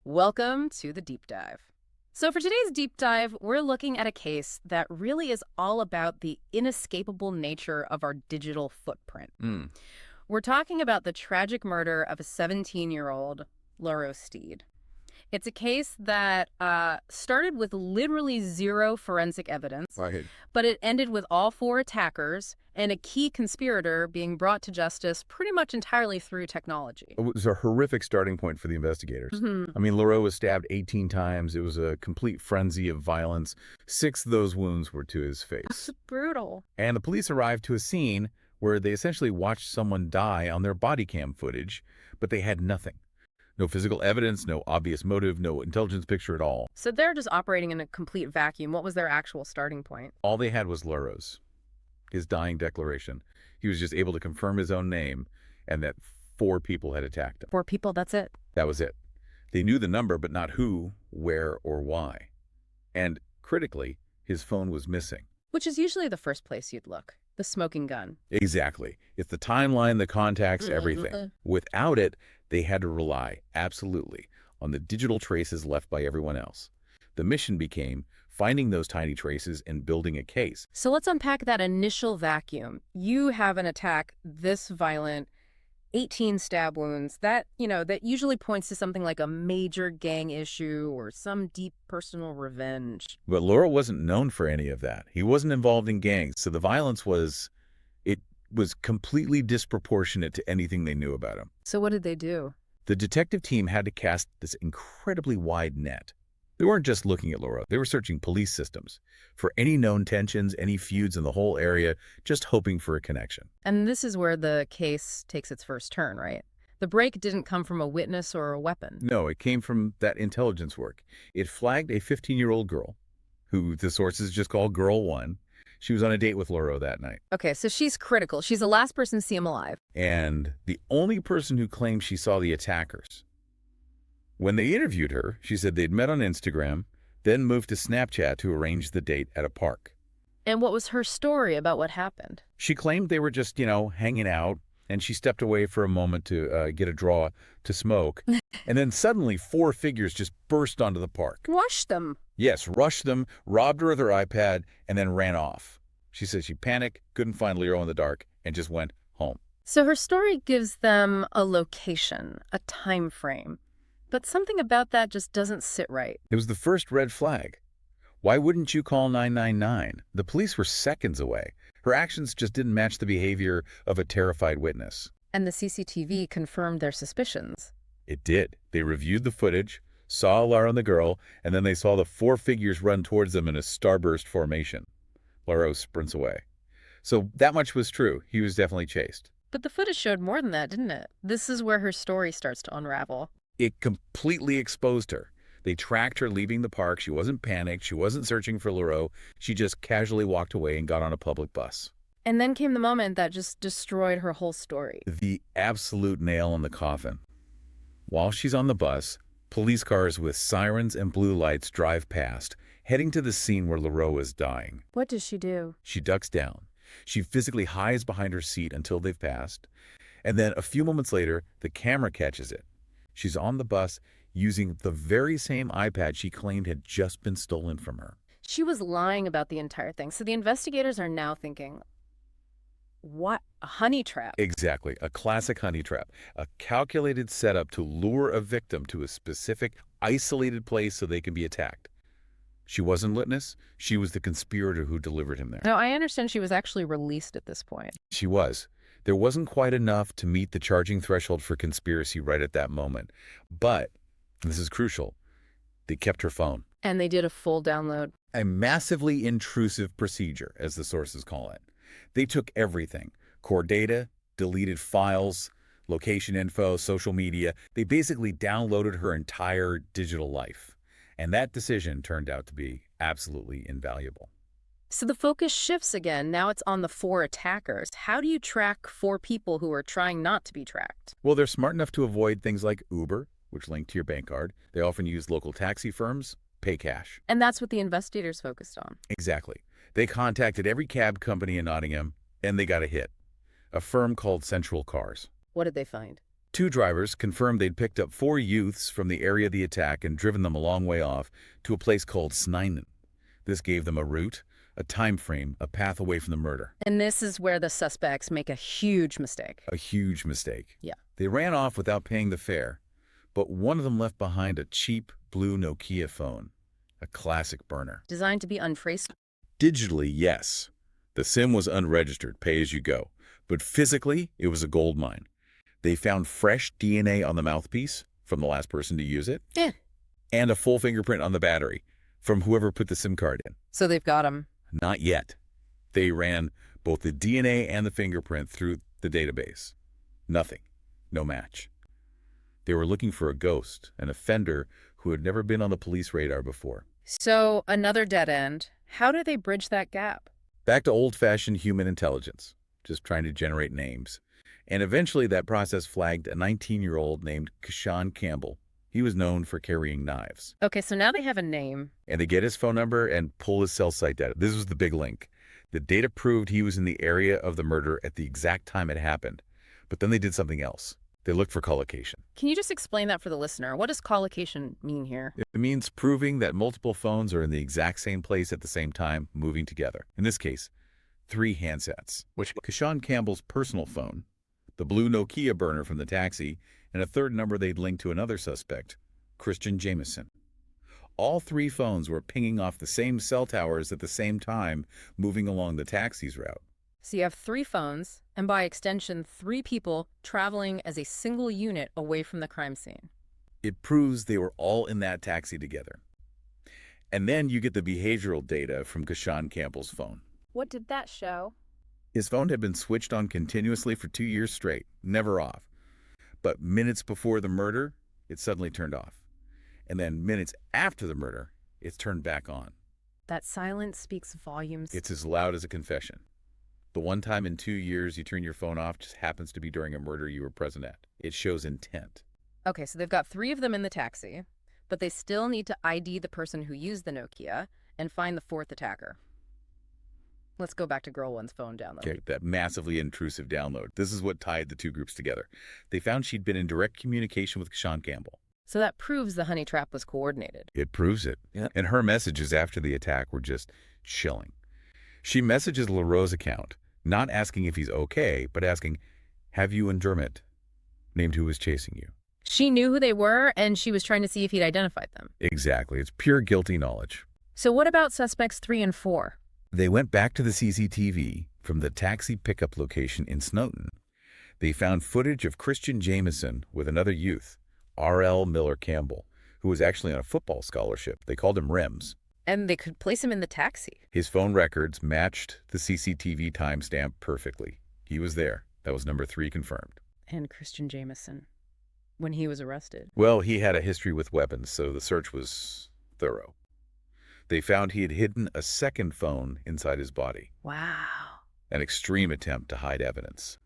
Welcome to the deep dive. So for today's deep dive, we're looking at a case that really is all about the inescapable nature of our digital footprint. Mm. We're talking about the tragic murder of a 17-year-old Lyrico Steed. It's a case that started with literally zero forensic evidence, Right. but it ended with all four attackers and a key conspirator being brought to justice pretty much entirely through technology. It was a horrific starting point for the investigators. Mhm. I mean, Leroux was stabbed 18 times. It was a complete frenzy of violence. 6 of those wounds were to his face. That's brutal. And the police arrived to a scene where they essentially watched someone die on their body cam footage, but they had nothing. No physical evidence, no obvious motive, no intelligence picture at all. So they're just operating in a complete vacuum. What was their actual starting point? All they had was Leroux's, his dying declaration. He was just able to confirm his own name and that 4 people had attacked him. 4 people, that's it. That was it. They knew the number, but not who, where, or why. And critically, his phone was missing. Which is usually the first place you'd look. The smoking gun. Exactly. It's the timeline, the contacts, everything. Without it, they had to rely, absolutely, on the digital traces left by everyone else. The mission became finding those tiny traces and building a case. So let's unpack that initial vacuum. You have an attack this violent, 18 stab wounds. That usually points to something like a major gang issue or some deep personal revenge. But Laura wasn't known for any of that. He wasn't involved in gangs, so the violence was completely disproportionate to anything they knew about him. So what did they do? The detective team had to cast this incredibly wide net. They weren't just looking at Laura. They were searching police systems for any known tensions, any feuds in the whole area, just hoping for a connection. And this is where the case takes its first turn, right? The break didn't come from a witness or a weapon. No, it came from that intelligence work. It flagged a 15-year-old girl, who the sources just call Girl 1. She was on a date with Laura that night. Okay, so she's critical. She's the last person to see him alive. And the only person who claimed she saw the attackers. When they interviewed her, she said they'd met on Instagram, then moved to Snapchat to arrange the date at a park. And what was her story about what happened? She claimed they were just, hanging out, and she stepped away for a moment to get a draw to smoke. And then suddenly 4 figures just burst onto the park. Rushed them. Yes, rushed them, robbed her of her iPad, and then ran off. She said she panicked, couldn't find Lero in the dark, and just went home. So her story gives them a location, a time frame. But something about that just doesn't sit right. It was the first red flag. Why wouldn't you call 999? The police were seconds away. Her actions just didn't match the behavior of a terrified witness. And the CCTV confirmed their suspicions. It did. They reviewed the footage, saw Lara and the girl, and then they saw the 4 figures run towards them in a starburst formation. Lara sprints away. So that much was true. He was definitely chased. But the footage showed more than that, didn't it? This is where her story starts to unravel. It completely exposed her. They tracked her leaving the park. She wasn't panicked. She wasn't searching for Leroux. She just casually walked away and got on a public bus. And then came the moment that just destroyed her whole story. The absolute nail in the coffin. While she's on the bus, police cars with sirens and blue lights drive past, heading to the scene where Leroux is dying. What does she do? She ducks down. She physically hides behind her seat until they've passed. And then a few moments later, the camera catches it. She's on the bus using the very same iPad she claimed had just been stolen from her. She was lying about the entire thing. So the investigators are now thinking, what? A honey trap? Exactly. A classic honey trap. A calculated setup to lure a victim to a specific, isolated place so they can be attacked. She wasn't witness. She was the conspirator who delivered him there. Now, I understand she was actually released at this point. She was. There wasn't quite enough to meet the charging threshold for conspiracy right at that moment. But, and this is crucial, they kept her phone. And they did a full download. A massively intrusive procedure, as the sources call it. They took everything, core data, deleted files, location info, social media. They basically downloaded her entire digital life. And that decision turned out to be absolutely invaluable. So the focus shifts again. Now it's on the 4 attackers. How do you track 4 people who are trying not to be tracked? Well, they're smart enough to avoid things like Uber, which link to your bank card. They often use local taxi firms, pay cash. And that's what the investigators focused on. Exactly. They contacted every cab company in Nottingham, and they got a hit. A firm called Central Cars. What did they find? Two drivers confirmed they'd picked up 4 youths from the area of the attack and driven them a long way off to a place called Sneinen. This gave them a route, a time frame, a path away from the murder. And this is where the suspects make a huge mistake. A huge mistake. Yeah. They ran off without paying the fare, but one of them left behind a cheap blue Nokia phone, a classic burner. Designed to be untraceable. Digitally, yes. The SIM was unregistered, pay as you go, but physically, it was a gold mine. They found fresh DNA on the mouthpiece from the last person to use it, Yeah. and a full fingerprint on the battery from whoever put the SIM card in. So they've got him. Not yet. They ran both the DNA and the fingerprint through the database. Nothing. No match. They were looking for a ghost, an offender who had never been on the police radar before. So another dead end. How do they bridge that gap? Back to old-fashioned human intelligence, just trying to generate names. And eventually that process flagged a 19-year-old named Keshawn Campbell. He was known for carrying knives. Okay, so now they have a name. And they get his phone number and pull his cell site data. This was the big link. The data proved he was in the area of the murder at the exact time it happened. But then they did something else. They looked for collocation. Can you just explain that for the listener? What does collocation mean here? It means proving that multiple phones are in the exact same place at the same time, moving together. In this case, 3 handsets. Which Keshawn Campbell's personal phone, the blue Nokia burner from the taxi, and a third number they'd linked to another suspect, Christian Jameson. All 3 phones were pinging off the same cell towers at the same time, moving along the taxi's route. So you have 3 phones, and by extension, 3 people traveling as a single unit away from the crime scene. It proves they were all in that taxi together. And then you get the behavioral data from Keshawn Campbell's phone. What did that show? His phone had been switched on continuously for 2 years straight, never off. But minutes before the murder, it suddenly turned off. And then minutes after the murder, it's turned back on. That silence speaks volumes. It's as loud as a confession. The one time in 2 years you turn your phone off just happens to be during a murder you were present at. It shows intent. Okay, so they've got 3 of them in the taxi, but they still need to ID the person who used the Nokia and find the 4th attacker. Let's go back to Girl One's phone download. Okay, that massively intrusive download. This is what tied the 2 groups together. They found she'd been in direct communication with Keshawn Campbell. So that proves the honey trap was coordinated. It proves it. Yeah. And her messages after the attack were just chilling. She messages Leroux's account, not asking if he's okay, but asking, "Have you and Dermot named who was chasing you?" She knew who they were, and she was trying to see if he'd identified them. Exactly. It's pure guilty knowledge. So what about suspects 3 and 4? They went back to the CCTV from the taxi pickup location in Snowden. They found footage of Christian Jameson with another youth, R.L. Miller Campbell, who was actually on a football scholarship. They called him Rems. And they could place him in the taxi. His phone records matched the CCTV timestamp perfectly. He was there. That was number 3 confirmed. And Christian Jameson, when he was arrested. Well, he had a history with weapons, so the search was thorough. They found he had hidden a second phone inside his body. Wow. An extreme attempt to hide evidence.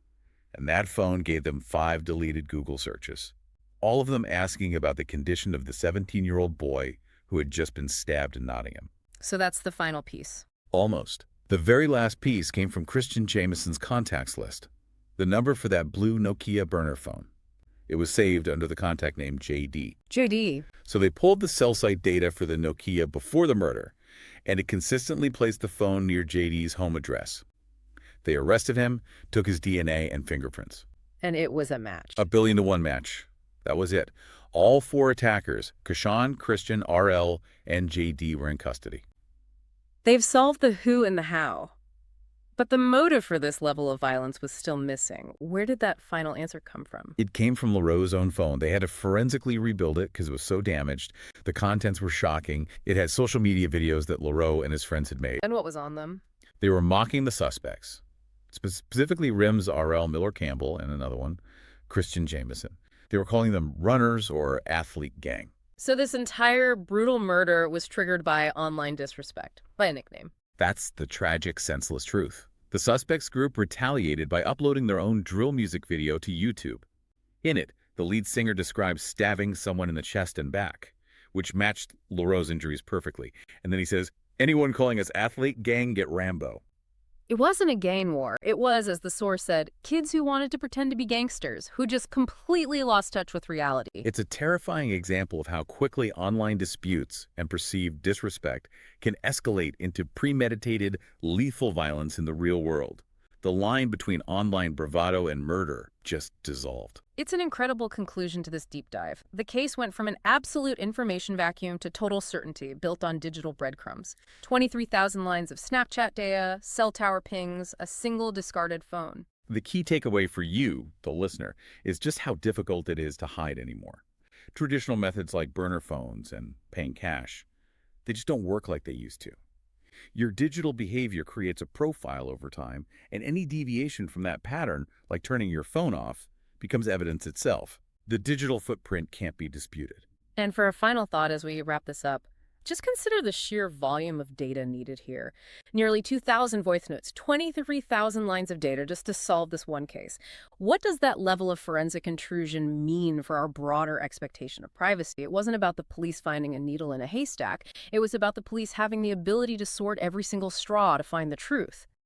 And that phone gave them 5 deleted Google searches, all of them asking about the condition of the 17-year-old boy who had just been stabbed in Nottingham. So that's the final piece. Almost. The very last piece came from Christian Jameson's contacts list, the number for that blue Nokia burner phone. It was saved under the contact name JD. JD. So they pulled the cell site data for the Nokia before the murder, and it consistently placed the phone near JD's home address. They arrested him, took his DNA and fingerprints. And it was a match. A 1,000,000-to-1 match. That was it. All 4 attackers, Keshawn, Christian, RL, and JD, were in custody. They've solved the who and the how. But the motive for this level of violence was still missing. Where did that final answer come from? It came from Leroux's own phone. They had to forensically rebuild it because it was so damaged. The contents were shocking. It had social media videos that Leroux and his friends had made. And what was on them? They were mocking the suspects, specifically Rims, RL, Miller Campbell, and another one, Christian Jameson. They were calling them runners or athlete gang. So this entire brutal murder was triggered by online disrespect, by a nickname. That's the tragic, senseless truth. The suspects group retaliated by uploading their own drill music video to YouTube. In it, the lead singer describes stabbing someone in the chest and back, which matched Leroux's injuries perfectly. And then he says, "Anyone calling us athlete gang, get Rambo." It wasn't a gang war. It was, as the source said, kids who wanted to pretend to be gangsters, who just completely lost touch with reality. It's a terrifying example of how quickly online disputes and perceived disrespect can escalate into premeditated, lethal violence in the real world. The line between online bravado and murder just dissolved. It's an incredible conclusion to this deep dive. The case went from an absolute information vacuum to total certainty built on digital breadcrumbs. 23,000 lines of Snapchat data, cell tower pings, a single discarded phone. The key takeaway for you, the listener, is just how difficult it is to hide anymore. Traditional methods like burner phones and paying cash, they just don't work like they used to. Your digital behavior creates a profile over time, and any deviation from that pattern, like turning your phone off, becomes evidence itself. The digital footprint can't be disputed. And for a final thought as we wrap this up, just consider the sheer volume of data needed here. Nearly 2,000 voice notes, 23,000 lines of data just to solve this one case. What does that level of forensic intrusion mean for our broader expectation of privacy? It wasn't about the police finding a needle in a haystack. It was about the police having the ability to sort every single straw to find the truth.